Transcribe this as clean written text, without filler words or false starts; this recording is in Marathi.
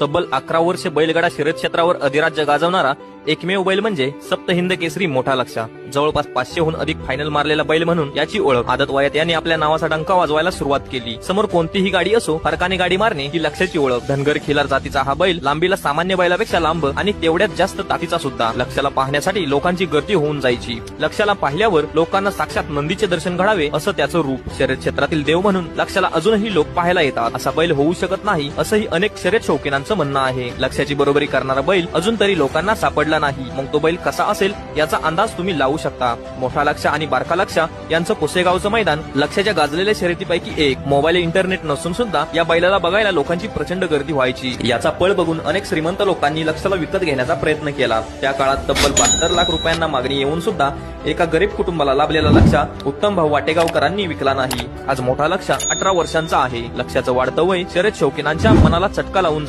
तब्बल 11 वर्षे बैलगाडा शर्यत क्षेत्रावर अधिराज्य गाजवणारा एकमेव बैल म्हणजे सप्तहिंद केसरी मोठा लक्ष. जवळपास 500हून अधिक फायनल मारलेला बैल म्हणून याची ओळख. आदत वयात याने आपल्या नावाचा डंका वाजवायला सुरुवात केली. समोर कोणतीही गाडी असो, फरकाने गाडी मारणे ही लक्षाची ओळख. धनगर खिलार जातीचा हा बैल लांबीला सामान्य बैलापेक्षा लांब आणि तेवढ्याच जास्त ताकदीचा सुद्धा. लक्षाला पाहण्यासाठी लोकांची गर्दी होऊन जायची. लक्षाला पाहिल्यावर लोकांना साक्षात नंदीचे दर्शन घडावे असं त्याचं रूप. शर्यत क्षेत्रातील देव म्हणून लक्षाला अजूनही लोक पाहायला येतात. असा बैल होऊ शकत नाही असंही अनेक शर्यत शौकीनांचं म्हणणं आहे. लक्षाची बरोबरी करणारा बैल अजून तरी लोकांना सापडला नाही. मग तो बैल कसा असेल याचा अंदाज तुम्ही लावू शकता. मोठा लक्ष आणि बारका लक्ष यांचं पुसेगावचं मैदान लक्षाच्या गाजलेल्या शर्यतीपैकी एक. मोबाईल इंटरनेट नसून सुद्धा या बैलाला बघायला लोकांची प्रचंड गर्दी व्हायची. याचा पळ बघून अनेक श्रीमंत लोकांनी लक्षाला विकत घेण्याचा प्रयत्न केला. त्या काळात तब्बल 72 लाख रुपयांना मागणी येऊन सुद्धा एका गरीब कुटुंबाला लाभलेला लक्ष उत्तम भाऊ वाटेगावकरांनी विकला नाही. आज मोठा लक्ष 18 वर्षांचा आहे. लक्षाचं वाढतं वय शर्यत शौकीनांच्या मनाला चटका लावून